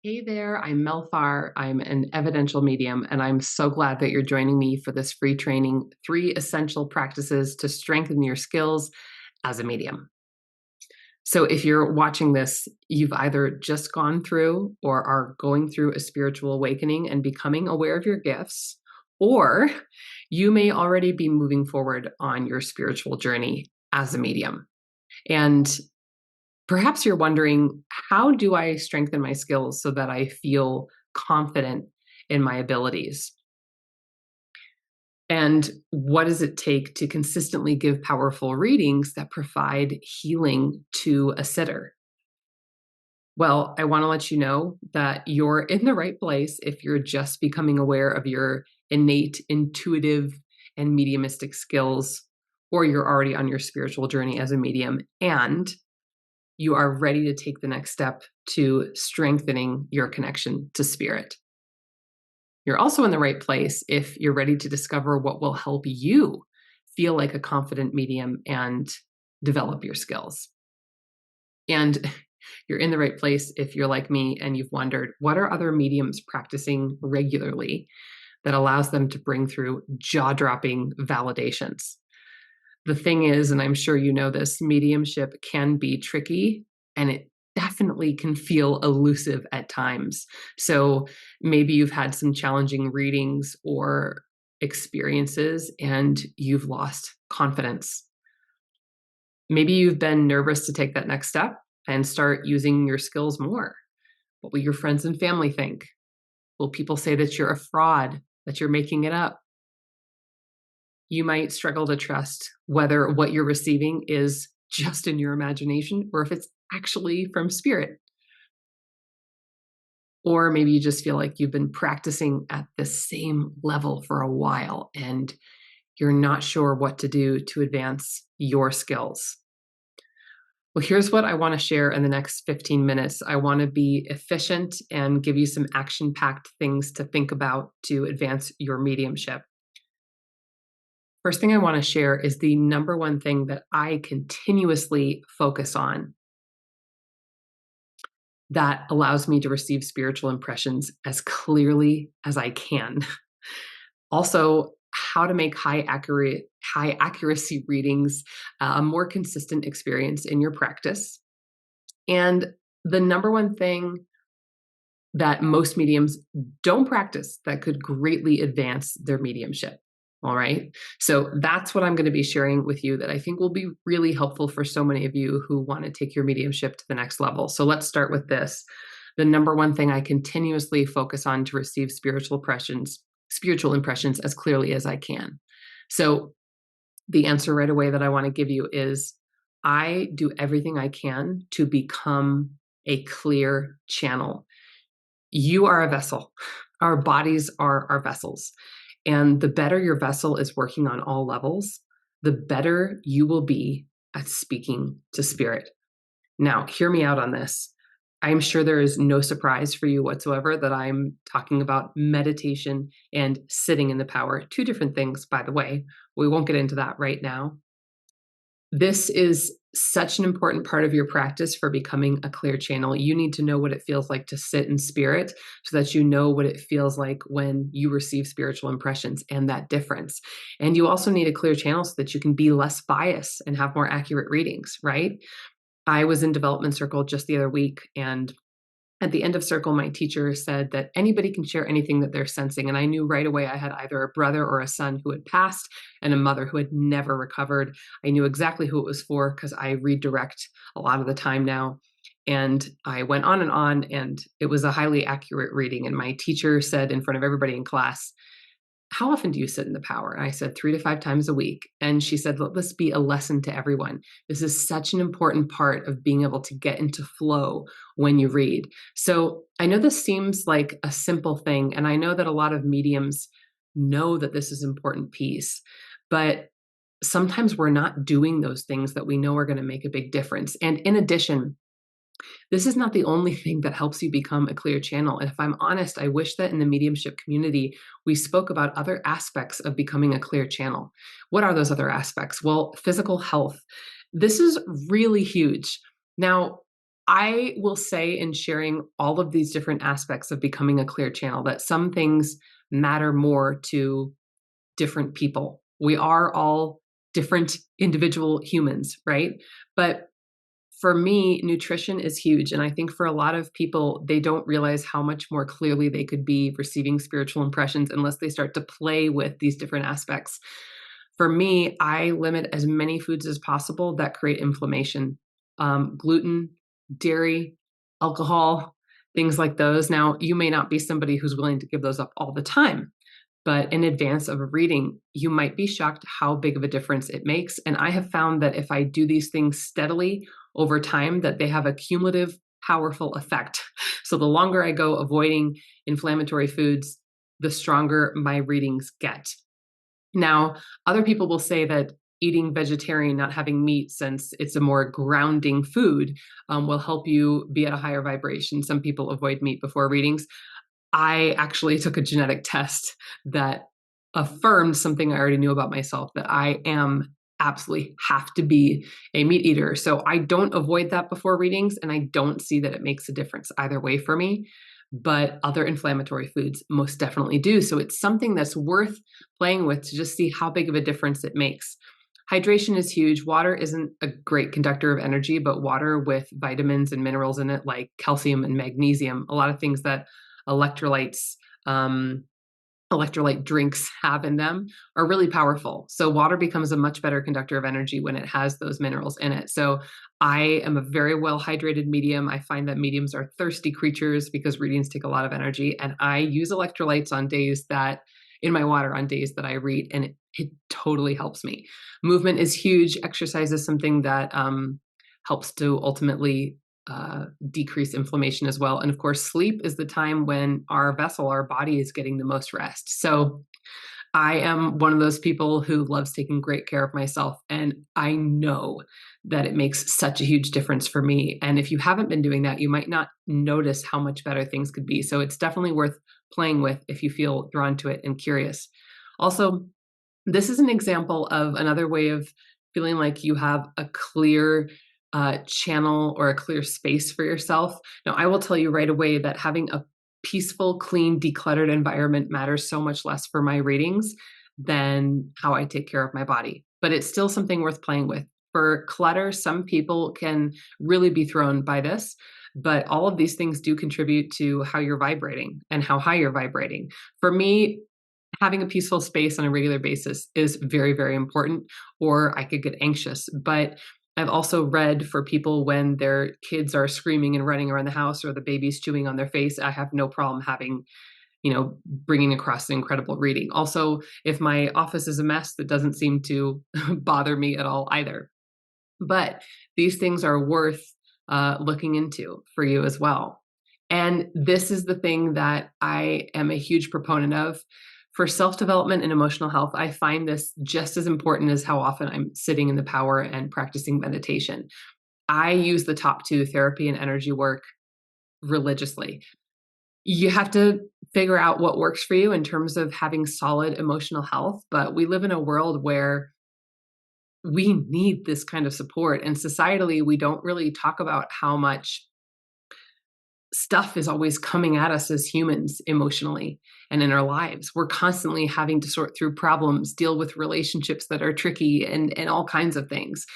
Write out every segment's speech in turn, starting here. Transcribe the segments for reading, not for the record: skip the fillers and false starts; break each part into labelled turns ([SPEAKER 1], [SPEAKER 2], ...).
[SPEAKER 1] Hey there, I'm Pharr. I'm an evidential medium, and I'm so glad that you're joining me for this free training, 3 essential practices to strengthen your skills as a medium. So if you're watching this, you've either just gone through or are going through a spiritual awakening and becoming aware of your gifts, or you may already be moving forward on your spiritual journey as a medium. And perhaps you're wondering, how do I strengthen my skills so that I feel confident in my abilities? And what does it take to consistently give powerful readings that provide healing to a sitter? Well, I want to let you know that you're in the right place if you're just becoming aware of your innate, intuitive, and mediumistic skills, or you're already on your spiritual journey as a medium, and you are ready to take the next step to strengthening your connection to spirit. You're also in the right place if you're ready to discover what will help you feel like a confident medium and develop your skills. And you're in the right place if you're like me and you've wondered, what are other mediums practicing regularly that allows them to bring through jaw-dropping validations? The thing is, and I'm sure you know this, mediumship can be tricky and it definitely can feel elusive at times. So maybe you've had some challenging readings or experiences and you've lost confidence. Maybe you've been nervous to take that next step and start using your skills more. What will your friends and family think? Will people say that you're a fraud, that you're making it up? You might struggle to trust whether what you're receiving is just in your imagination or if it's actually from spirit. Or maybe you just feel like you've been practicing at the same level for a while and you're not sure what to do to advance your skills. Well, here's what I want to share in the next 15 minutes. I want to be efficient and give you some action-packed things to think about to advance your mediumship. First thing I want to share is the number one thing that I continuously focus on that allows me to receive spiritual impressions as clearly as I can. Also, how to make high accuracy readings a more consistent experience in your practice. And the number one thing that most mediums don't practice that could greatly advance their mediumship. All right. So that's what I'm going to be sharing with you that I think will be really helpful for so many of you who want to take your mediumship to the next level. So let's start with this. The number one thing I continuously focus on to receive spiritual impressions as clearly as I can. So the answer right away that I want to give you is I do everything I can to become a clear channel. You are a vessel. Our bodies are our vessels. And the better your vessel is working on all levels, the better you will be at speaking to spirit. Now, hear me out on this. I'm sure there is no surprise for you whatsoever that I'm talking about meditation and sitting in the power. 2 different things, by the way. We won't get into that right now. This is such an important part of your practice for becoming a clear channel. You need to know what it feels like to sit in spirit so that you know what it feels like when you receive spiritual impressions and that difference. And you also need a clear channel so that you can be less biased and have more accurate readings, right? I was in development circle just the other week, and at the end of circle, my teacher said that anybody can share anything that they're sensing. And I knew right away I had either a brother or a son who had passed and a mother who had never recovered. I knew exactly who it was for because I redirect a lot of the time now. And I went on, and it was a highly accurate reading. And my teacher said in front of everybody in class, "How often do you sit in the power?" And I said 3 to 5 times a week. And she said, "Let this be a lesson to everyone. This is such an important part of being able to get into flow when you read." So I know this seems like a simple thing, and I know that a lot of mediums know that this is an important piece, but sometimes we're not doing those things that we know are going to make a big difference. And in addition, this is not the only thing that helps you become a clear channel. And if I'm honest, I wish that in the mediumship community, we spoke about other aspects of becoming a clear channel. What are those other aspects? Well, physical health. This is really huge. Now, I will say, in sharing all of these different aspects of becoming a clear channel, that some things matter more to different people. We are all different individual humans, right? But for me, nutrition is huge. And I think for a lot of people, they don't realize how much more clearly they could be receiving spiritual impressions unless they start to play with these different aspects. For me, I limit as many foods as possible that create inflammation. Gluten, dairy, alcohol, things like those. Now, you may not be somebody who's willing to give those up all the time, but in advance of a reading, you might be shocked how big of a difference it makes. And I have found that if I do these things steadily over time, that they have a cumulative, powerful effect. So the longer I go avoiding inflammatory foods, the stronger my readings get. Now, other people will say that eating vegetarian, not having meat, since it's a more grounding food, will help you be at a higher vibration. Some people avoid meat before readings. I actually took a genetic test that affirmed something I already knew about myself, that I am absolutely have to be a meat eater. So I don't avoid that before readings, and I don't see that it makes a difference either way for me. But other inflammatory foods most definitely do. So it's something that's worth playing with to just see how big of a difference it makes. Hydration is huge. Water isn't a great conductor of energy, but water with vitamins and minerals in it, like calcium and magnesium, a lot of things that electrolytes, electrolyte drinks have in them, are really powerful. So water becomes a much better conductor of energy when it has those minerals in it. So I am a very well hydrated medium. I find that mediums are thirsty creatures because readings take a lot of energy. And I use electrolytes on days that, in my water on days that I read, and it totally helps me. Movement is huge. Exercise is something that helps to ultimately decrease inflammation as well. And of course, sleep is the time when our vessel, our body, is getting the most rest. So I am one of those people who loves taking great care of myself. And I know that it makes such a huge difference for me. And if you haven't been doing that, you might not notice how much better things could be. So it's definitely worth playing with if you feel drawn to it and curious. Also, this is an example of another way of feeling like you have a clear channel or a clear space for yourself. Now, I will tell you right away that having a peaceful, clean, decluttered environment matters so much less for my readings than how I take care of my body. But it's still something worth playing with. For clutter, some people can really be thrown by this, but all of these things do contribute to how you're vibrating and how high you're vibrating. For me, having a peaceful space on a regular basis is very, very important, or I could get anxious. But I've also read for people when their kids are screaming and running around the house or the baby's chewing on their face, I have no problem having, bringing across an incredible reading. Also, if my office is a mess, that doesn't seem to bother me at all either. But these things are worth looking into for you as well. And this is the thing that I am a huge proponent of. For self-development and emotional health, I find this just as important as how often I'm sitting in the power and practicing meditation. I use the top two, therapy and energy work, religiously. You have to figure out what works for you in terms of having solid emotional health, but we live in a world where we need this kind of support. And societally, we don't really talk about how much stuff is always coming at us as humans emotionally and in our lives. We're constantly having to sort through problems, deal with relationships that are tricky and all kinds of things.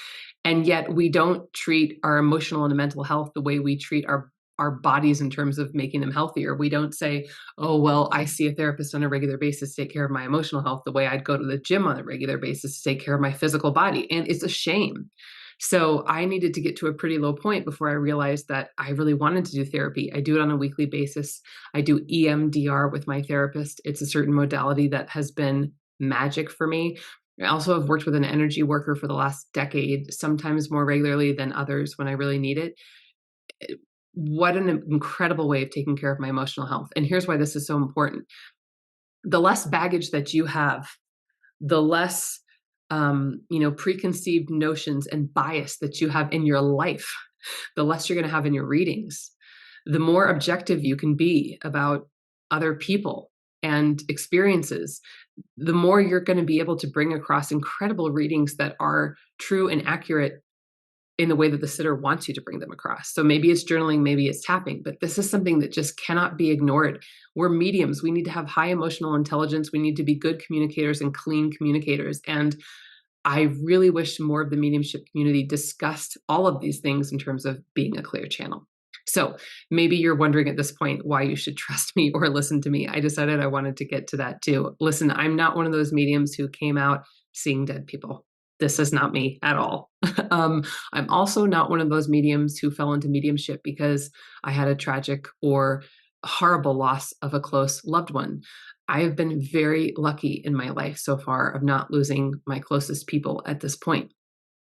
[SPEAKER 1] And yet we don't treat our emotional and mental health the way we treat our bodies in terms of making them healthier. We don't say, oh, well, I see a therapist on a regular basis to take care of my emotional health the way I'd go to the gym on a regular basis to take care of my physical body. And it's a shame. So I needed to get to a pretty low point before I realized that I really wanted to do therapy. I do it on a weekly basis. I do EMDR with my therapist. It's a certain modality that has been magic for me. I also have worked with an energy worker for the last decade, sometimes more regularly than others when I really need it. What an incredible way of taking care of my emotional health. And here's why this is so important. The less baggage that you have, the less preconceived notions and bias that you have in your life, the less you're going to have in your readings, the more objective you can be about other people and experiences, the more you're going to be able to bring across incredible readings that are true and accurate in the way that the sitter wants you to bring them across. So maybe it's journaling, maybe it's tapping, but this is something that just cannot be ignored. We're mediums. We need to have high emotional intelligence. We need to be good communicators and clean communicators. And I really wish more of the mediumship community discussed all of these things in terms of being a clear channel. So maybe you're wondering at this point why you should trust me or listen to me. I decided I wanted to get to that too. Listen, I'm not one of those mediums who came out seeing dead people. This is not me at all. I'm also not one of those mediums who fell into mediumship because I had a tragic or horrible loss of a close loved one. I have been very lucky in my life so far of not losing my closest people at this point.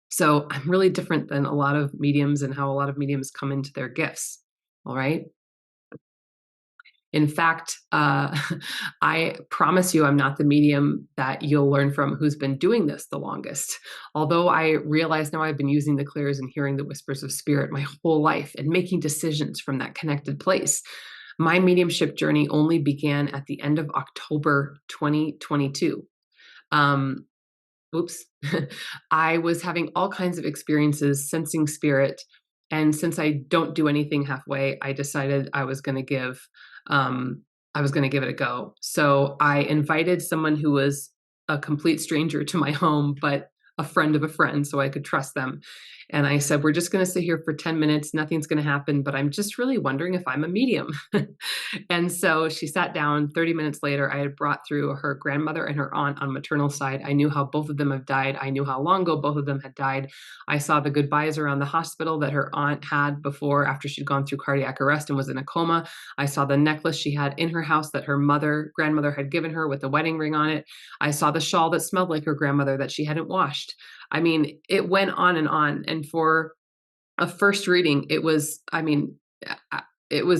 [SPEAKER 1] So I'm really different than a lot of mediums and how a lot of mediums come into their gifts. All right. In fact, I promise you, I'm not the medium that you'll learn from who's been doing this the longest. Although I realize now I've been using the clears and hearing the whispers of spirit my whole life and making decisions from that connected place. My mediumship journey only began at the end of October 2022. Oops. I was having all kinds of experiences sensing spirit. And since I don't do anything halfway, I decided I was going to give it a go. So I invited someone who was a complete stranger to my home, but a friend of a friend, so I could trust them. And I said, we're just going to sit here for 10 minutes. Nothing's going to happen, but I'm just really wondering if I'm a medium. And so she sat down. 30 minutes later, I had brought through her grandmother and her aunt on maternal side. I knew how both of them have died. I knew how long ago both of them had died. I saw the goodbyes around the hospital that her aunt had before, after she'd gone through cardiac arrest and was in a coma. I saw the necklace she had in her house that her grandmother had given her with a wedding ring on it. I saw the shawl that smelled like her grandmother that she hadn't washed. I mean, it went on and on. And for a first reading, it was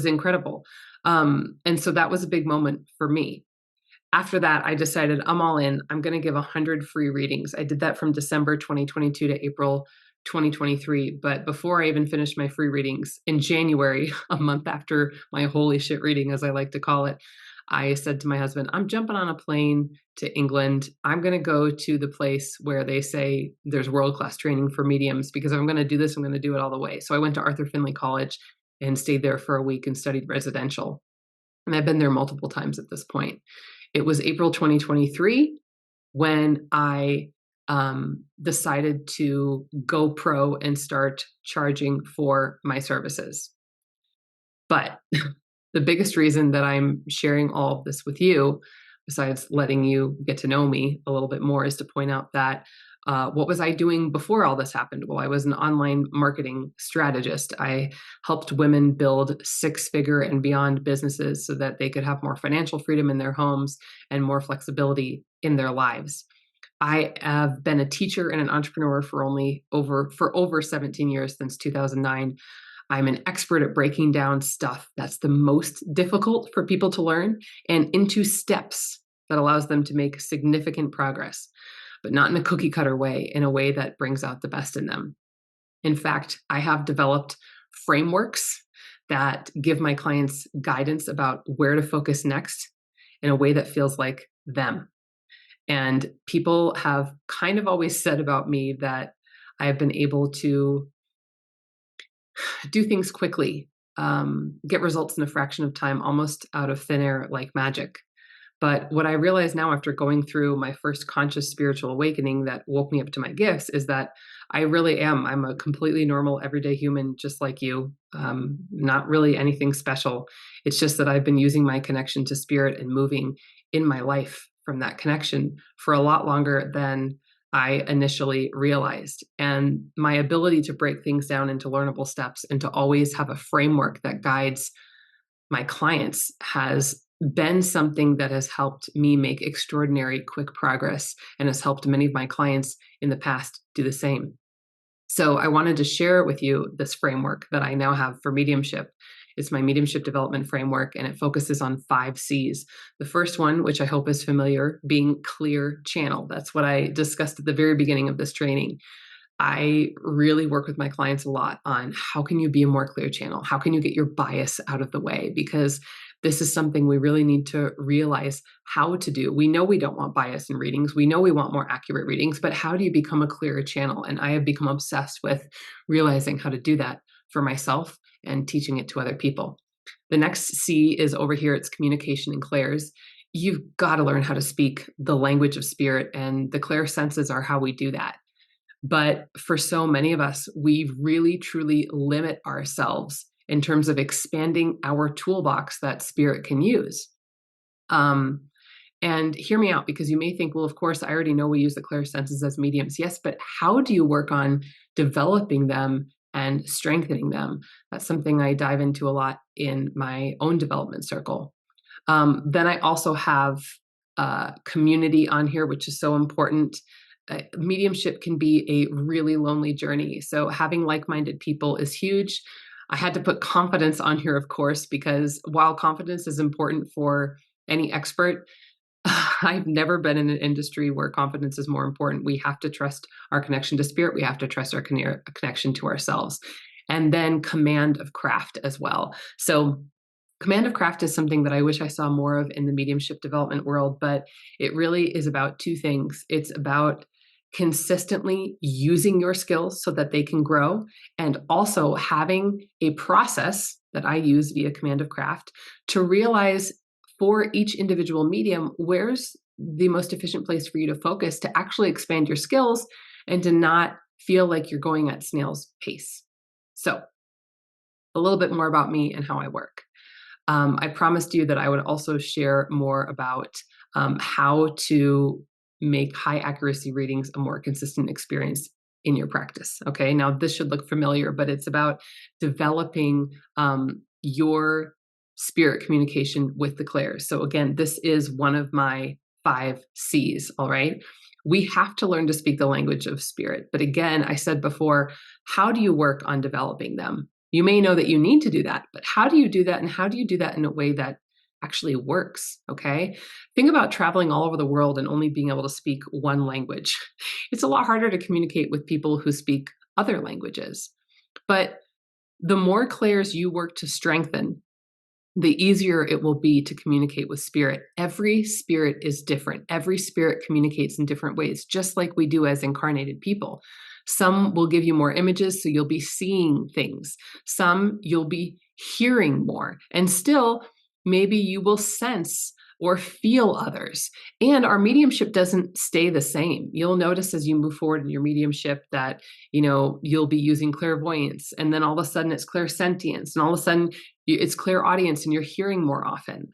[SPEAKER 1] incredible. And so that was a big moment for me. After that, I decided I'm all in. I'm going to give 100 free readings. I did that from December 2022 to April 2023. But before I even finished my free readings in January, a month after my holy shit reading, as I like to call it, I said to my husband, I'm jumping on a plane to England. I'm going to go to the place where they say there's world-class training for mediums, because if I'm going to do this, I'm going to do it all the way. So I went to Arthur Findlay College and stayed there for a week and studied residential. And I've been there multiple times at this point. It was April 2023 when I decided to go pro and start charging for my services. But the biggest reason that I'm sharing all of this with you, besides letting you get to know me a little bit more, is to point out that what was I doing before all this happened? Well, I was an online marketing strategist. I helped women build 6-figure and beyond businesses so that they could have more financial freedom in their homes and more flexibility in their lives. I have been a teacher and an entrepreneur for over 17 years, since 2009. I'm an expert at breaking down stuff that's the most difficult for people to learn and into steps that allows them to make significant progress, but not in a cookie cutter way, in a way that brings out the best in them. In fact, I have developed frameworks that give my clients guidance about where to focus next in a way that feels like them. And people have kind of always said about me that I have been able to do things quickly, get results in a fraction of time, almost out of thin air, like magic. But what I realize now, after going through my first conscious spiritual awakening that woke me up to my gifts, is that I really am. I'm a completely normal, everyday human, just like you. Not really anything special. It's just that I've been using my connection to spirit and moving in my life from that connection for a lot longer than I initially realized. And my ability to break things down into learnable steps and to always have a framework that guides my clients has been something that has helped me make extraordinary quick progress, and has helped many of my clients in the past do the same. So I wanted to share with you this framework that I now have for mediumship. It's my mediumship development framework, and it focuses on 5 C's. The first one, which I hope is familiar, being clear channel. That's what I discussed at the very beginning of this training. I really work with my clients a lot on how can you be a more clear channel? How can you get your bias out of the way? Because This is something we really need to realize how to do. We know we don't want bias in readings. We know we want more accurate readings, but how do you become a clearer channel? And I have become obsessed with realizing how to do that for myself and teaching it to other people. The next C is over here. It's communication and clairs. You've got to learn how to speak the language of spirit, and the clair senses are how we do that. But for so many of us, we really truly limit ourselves in terms of expanding our toolbox that spirit can use. And hear me out, because you may think, well, of course, I already know we use the clair senses as mediums. Yes, but how do you work on developing them and strengthening them? That's something I dive into a lot in my own development circle. Then I also have community on here, which is so important. Mediumship can be a really lonely journey. So having like-minded people is huge. I had to put confidence on here, of course, because while confidence is important for any expert, I've never been in an industry where confidence is more important. We have to trust our connection to spirit. We have to trust our connection to ourselves. And then command of craft as well. So command of craft is something that I wish I saw more of in the mediumship development world, but it really is about two things. It's about consistently using your skills so that they can grow, and also having a process that I use via command of craft to realize for each individual medium, where's the most efficient place for you to focus to actually expand your skills and to not feel like you're going at snail's pace. So a little bit more about me and how I work. I promised you that I would also share more about how to make high accuracy readings a more consistent experience in your practice. Okay, now this should look familiar, but it's about developing your spirit communication with the clairs. So again, this is one of my 5 C's, all right? We have to learn to speak the language of spirit. But again, I said before, how do you work on developing them? You may know that you need to do that, but how do you do that? And how do you do that in a way that actually works? Okay. Think about traveling all over the world and only being able to speak one language. It's a lot harder to communicate with people who speak other languages. But the more clairs you work to strengthen, the easier it will be to communicate with spirit. Every spirit is different. Every spirit communicates in different ways, just like we do as incarnated people. Some will give you more images, so you'll be seeing things. Some you'll be hearing more. And still, maybe you will sense or feel others. And our mediumship doesn't stay the same. You'll notice as you move forward in your mediumship that, you'll be using clairvoyance, and then all of a sudden it's clairsentience, and all of a sudden it's clairaudience, and you're hearing more often.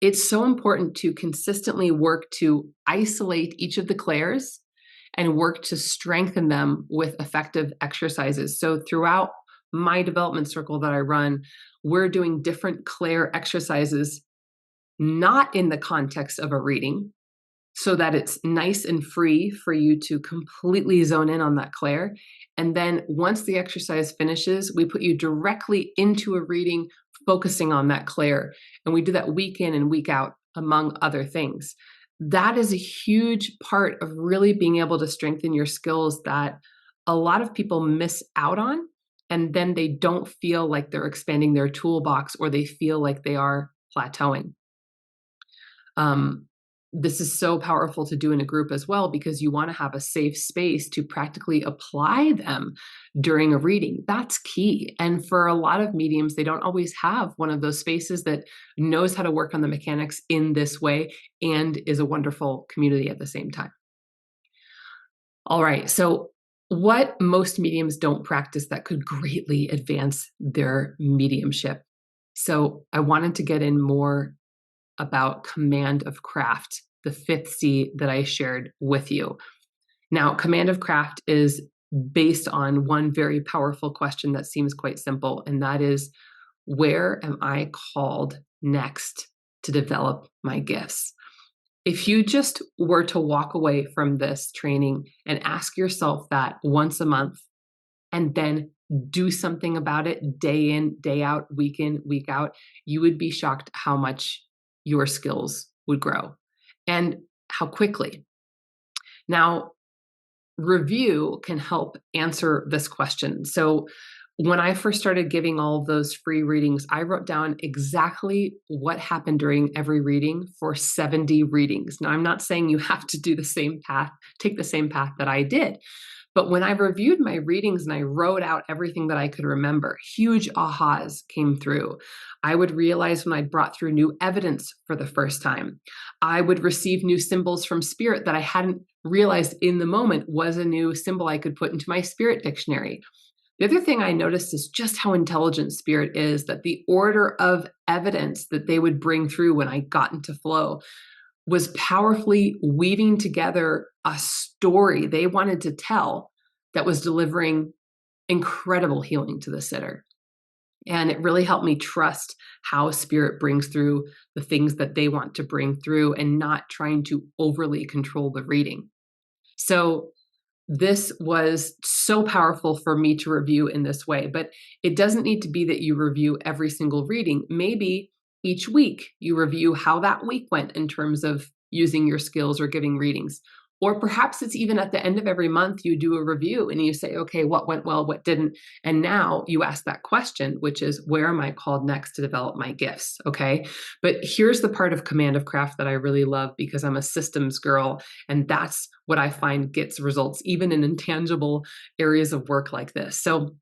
[SPEAKER 1] It's so important to consistently work to isolate each of the clairs and work to strengthen them with effective exercises. So throughout my development circle that I run, we're doing different clair exercises, not in the context of a reading, so that it's nice and free for you to completely zone in on that clair. And then once the exercise finishes, we put you directly into a reading focusing on that clair. And we do that week in and week out, among other things. That is a huge part of really being able to strengthen your skills that a lot of people miss out on. And then they don't feel like they're expanding their toolbox, or they feel like they are plateauing. This is so powerful to do in a group as well, because you want to have a safe space to practically apply them during a reading. That's key. And for a lot of mediums, they don't always have one of those spaces that knows how to work on the mechanics in this way and is a wonderful community at the same time. All right. So what most mediums don't practice that could greatly advance their mediumship. So I wanted to get in more about command of craft, the 5th C that I shared with you. Now, command of craft is based on one very powerful question that seems quite simple, and that is, where am I called next to develop my gifts? If you just were to walk away from this training and ask yourself that once a month, and then do something about it day in, day out, week in, week out, you would be shocked how much your skills would grow and how quickly. Now, review can help answer this question. So when I first started giving all of those free readings, I wrote down exactly what happened during every reading for 70 readings. Now, I'm not saying you have to do the same path, take the same path that I did. But when I reviewed my readings and I wrote out everything that I could remember, huge ahas came through. I would realize when I brought through new evidence for the first time. I would receive new symbols from spirit that I hadn't realized in the moment was a new symbol I could put into my spirit dictionary. The other thing I noticed is just how intelligent spirit is, that the order of evidence that they would bring through when I got into flow was powerfully weaving together a story they wanted to tell that was delivering incredible healing to the sitter. And it really helped me trust how spirit brings through the things that they want to bring through and not trying to overly control the reading. So this was so powerful for me to review in this way, but it doesn't need to be that you review every single reading. Maybe each week you review how that week went in terms of using your skills or giving readings. Or perhaps it's even at the end of every month, you do a review and you say, okay, what went well, what didn't? And now you ask that question, which is, where am I called next to develop my gifts? Okay. But here's the part of Command of Craft that I really love, because I'm a systems girl. And that's what I find gets results, even in intangible areas of work like this. So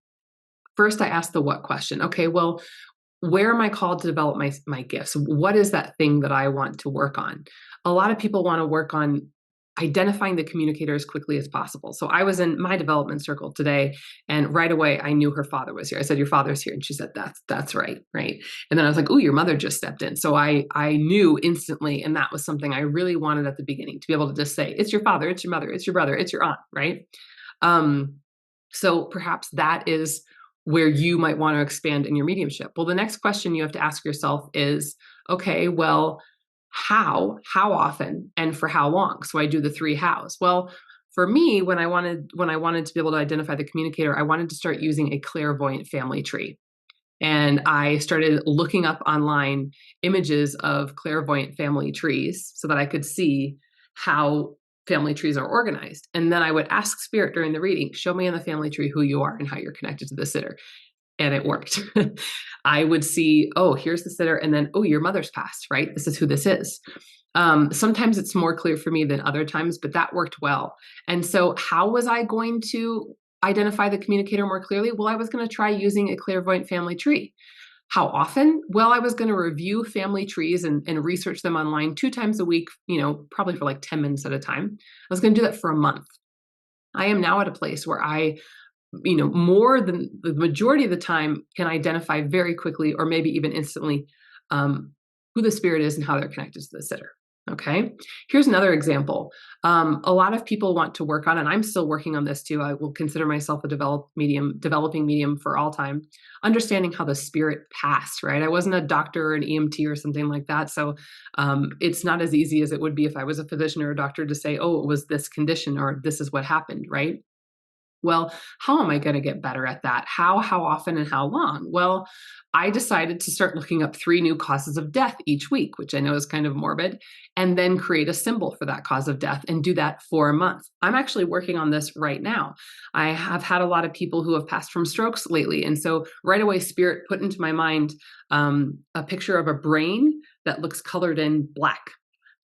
[SPEAKER 1] first I ask the what question. Okay, well, where am I called to develop my gifts? What is that thing that I want to work on? A lot of people want to work on identifying the communicator as quickly as possible. So I was in my development circle today, and right away I knew her father was here. I said, "Your father's here," and she said, "That's right, right." And then I was like, "Oh, your mother just stepped in." So I knew instantly, and that was something I really wanted at the beginning, to be able to just say, "It's your father, it's your mother, it's your brother, it's your aunt," right? So perhaps that is where you might want to expand in your mediumship. Well, the next question you have to ask yourself is, okay, well, how often, and for how long? So I do the three hows. Well, for me, when I wanted to be able to identify the communicator, I wanted to start using a clairvoyant family tree. And I started looking up online images of clairvoyant family trees so that I could see how family trees are organized. And then I would ask spirit during the reading, show me in the family tree who you are and how you're connected to the sitter. And it worked. I would see, oh, here's the sitter. And then, oh, your mother's passed, right? This is who this is. Sometimes it's more clear for me than other times, but that worked well. And so how was I going to identify the communicator more clearly? Well, I was going to try using a clairvoyant family tree. How often? Well, I was going to review family trees and research them online 2 times a week, probably for like 10 minutes at a time. I was going to do that for a month. I am now at a place where I more than the majority of the time can identify very quickly, or maybe even instantly, who the spirit is and how they're connected to the sitter. Okay. Here's another example. A lot of people want to work on, and I'm still working on this too. I will consider myself a developing medium for all time, understanding how the spirit passed, right? I wasn't a doctor or an EMT or something like that. So it's not as easy as it would be if I was a physician or a doctor to say, oh, it was this condition or this is what happened, right? Well, how am I going to get better at that? How often, and how long? Well, I decided to start looking up 3 new causes of death each week, which I know is kind of morbid, and then create a symbol for that cause of death and do that for a month. I'm actually working on this right now. I have had a lot of people who have passed from strokes lately. And so right away, spirit put into my mind a picture of a brain that looks colored in black.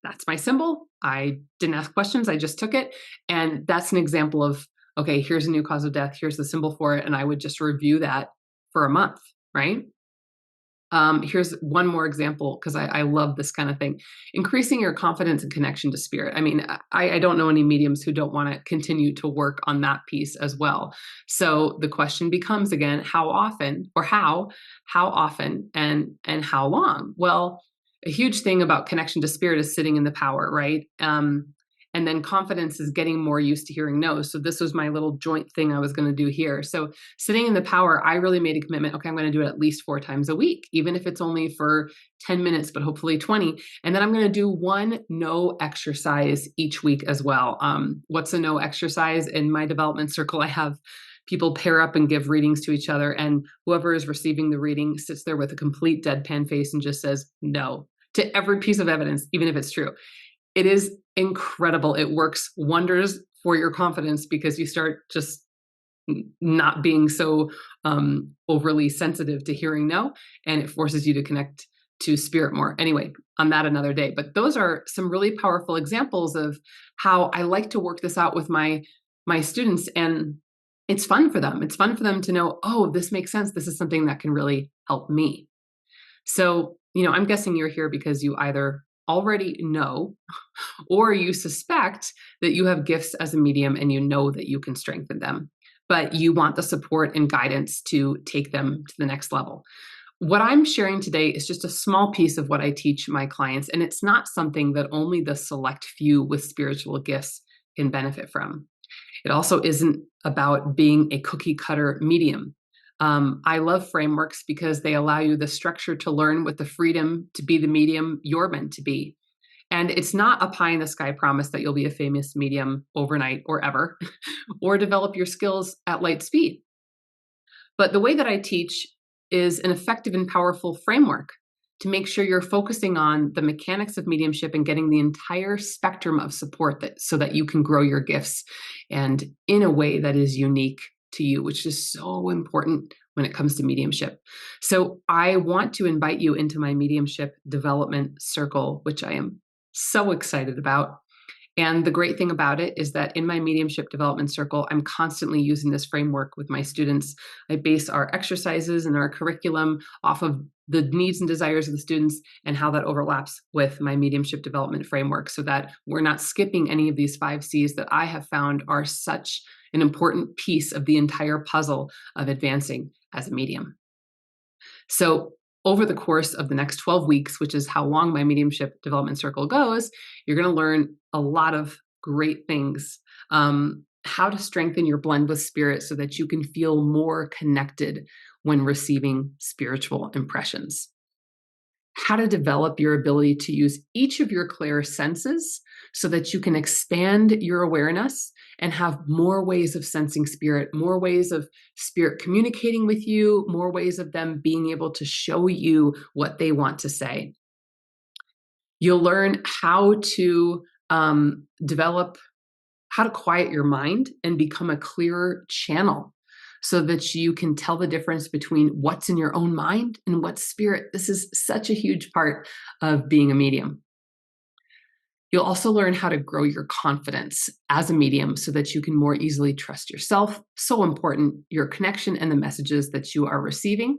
[SPEAKER 1] That's my symbol. I didn't ask questions. I just took it. And that's an example of, okay, here's a new cause of death. Here's the symbol for it. And I would just review that for a month, right? Here's one more example, because I love this kind of thing. Increasing your confidence and connection to spirit. I mean, I don't know any mediums who don't want to continue to work on that piece as well. So the question becomes again, how often, or how often, and how long? Well, a huge thing about connection to spirit is sitting in the power, right? And then confidence is getting more used to hearing no. So this was my little joint thing I was going to do here. So sitting in the power, I really made a commitment. Okay, I'm going to do it at least 4 times a week, even if it's only for 10 minutes, but hopefully 20. And then I'm going to do 1 no exercise each week as well. What's a no exercise? In my development circle, I have people pair up and give readings to each other. And whoever is receiving the reading sits there with a complete deadpan face and just says no to every piece of evidence, even if it's true. It is incredible. It works wonders for your confidence, because you start just not being so overly sensitive to hearing no, and it forces you to connect to spirit more. Anyway, on that another day. But those are some really powerful examples of how I like to work this out with my students, and it's fun for them. It's fun for them to know, oh, this makes sense. This is something that can really help me. So, I'm guessing you're here because you either already know or you suspect that you have gifts as a medium and you know that you can strengthen them, but you want the support and guidance to take them to the next level. What I'm sharing today is just a small piece of what I teach my clients, and it's not something that only the select few with spiritual gifts can benefit from. It also isn't about being a cookie cutter medium. I love frameworks because they allow you the structure to learn with the freedom to be the medium you're meant to be. And it's not a pie in the sky promise that you'll be a famous medium overnight or ever, or develop your skills at light speed. But the way that I teach is an effective and powerful framework to make sure you're focusing on the mechanics of mediumship and getting the entire spectrum of support so that you can grow your gifts and in a way that is unique to you, which is so important when it comes to mediumship. So I want to invite you into my mediumship development circle, which I am so excited about. And the great thing about it is that in my mediumship development circle, I'm constantly using this framework with my students. I base our exercises and our curriculum off of the needs and desires of the students and how that overlaps with my mediumship development framework so that we're not skipping any of these 5 C's that I have found are such an important piece of the entire puzzle of advancing as a medium. So over the course of the next 12 weeks, which is how long my mediumship development circle goes, you're going to learn a lot of great things. How to strengthen your blend with spirit so that you can feel more connected when receiving spiritual impressions. How to develop your ability to use each of your clear senses so that you can expand your awareness and have more ways of sensing spirit, more ways of spirit communicating with you, more ways of them being able to show you what they want to say. You'll learn how to develop, how to quiet your mind and become a clearer channel so that you can tell the difference between what's in your own mind and what's spirit. This is such a huge part of being a medium. You'll also learn how to grow your confidence as a medium so that you can more easily trust yourself. So important, your connection and the messages that you are receiving.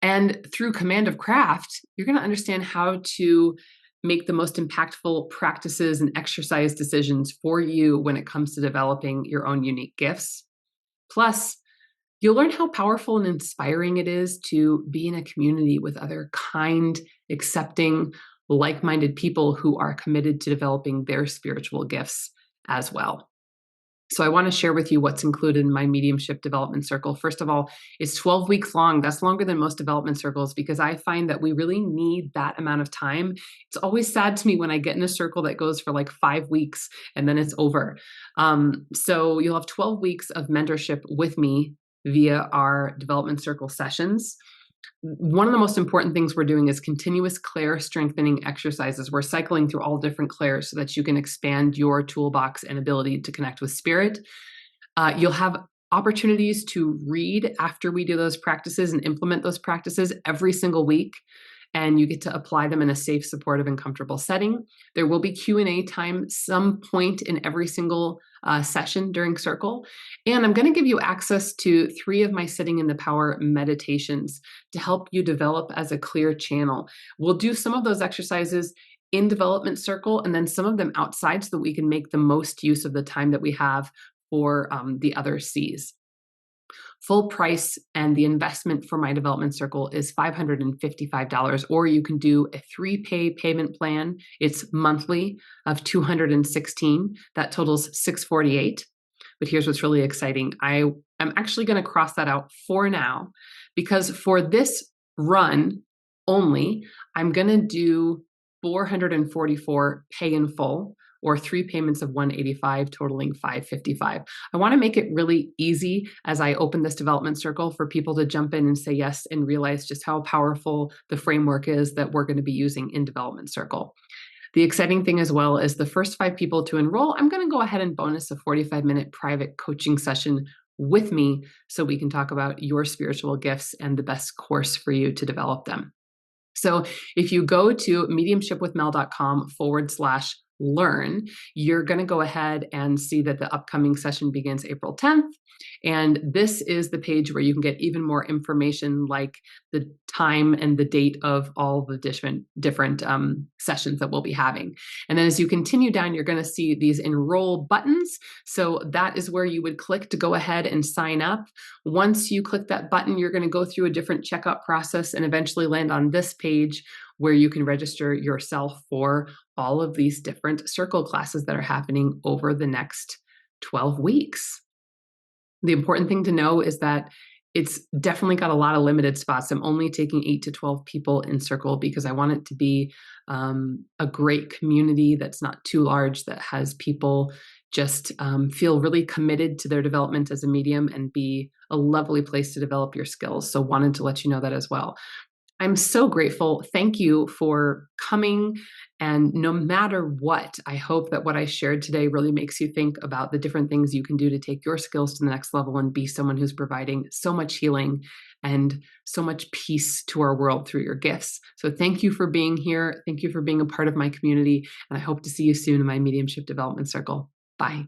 [SPEAKER 1] And through command of craft, you're going to understand how to make the most impactful practices and exercise decisions for you when it comes to developing your own unique gifts. Plus, you'll learn how powerful and inspiring it is to be in a community with other kind, accepting, like-minded people who are committed to developing their spiritual gifts as well. So I want to share with you what's included in my mediumship development circle. First of all, it's 12 weeks long. That's longer than most development circles because I find that we really need that amount of time. It's always sad to me when I get in a circle that goes for like 5 weeks and then it's over. So you'll have 12 weeks of mentorship with me via our development circle sessions. One of the most important things we're doing is continuous clair strengthening exercises. We're cycling through all different clairs so that you can expand your toolbox and ability to connect with spirit. You'll have opportunities to read after we do those practices and implement those practices every single week. And you get to apply them in a safe, supportive, and comfortable setting. There will be Q&A time some point in every single session during Circle. And I'm going to give you access to 3 of my Sitting in the Power meditations to help you develop as a clear channel. We'll do some of those exercises in Development Circle and then some of them outside so that we can make the most use of the time that we have for the other Cs. Full price and the investment for my development circle is $555, or you can do a 3-pay payment plan. It's monthly of $216. That totals $648. But here's what's really exciting. I am actually going to cross that out for now because for this run only, I'm going to do $444 pay in full, or 3 payments of $185, totaling $555. I want to make it really easy as I open this development circle for people to jump in and say yes and realize just how powerful the framework is that we're going to be using in development circle. The exciting thing as well is the first 5 people to enroll, I'm going to go ahead and bonus a 45-minute private coaching session with me so we can talk about your spiritual gifts and the best course for you to develop them. So if you go to mediumshipwithmel.com/learn, you're going to go ahead and see that the upcoming session begins April 10th. And this is the page where you can get even more information, like the time and the date of all the different sessions that we'll be having. And then as you continue down, you're going to see these enroll buttons. So that is where you would click to go ahead and sign up. Once you click that button, you're going to go through a different checkout process and eventually land on this page where you can register yourself for all of these different circle classes that are happening over the next 12 weeks. The important thing to know is that it's definitely got a lot of limited spots. I'm only taking 8 to 12 people in circle because I want it to be a great community that's not too large, that has people just feel really committed to their development as a medium and be a lovely place to develop your skills. So wanted to let you know that as well. I'm so grateful. Thank you for coming. And no matter what, I hope that what I shared today really makes you think about the different things you can do to take your skills to the next level and be someone who's providing so much healing and so much peace to our world through your gifts. So thank you for being here. Thank you for being a part of my community. And I hope to see you soon in my mediumship development circle. Bye.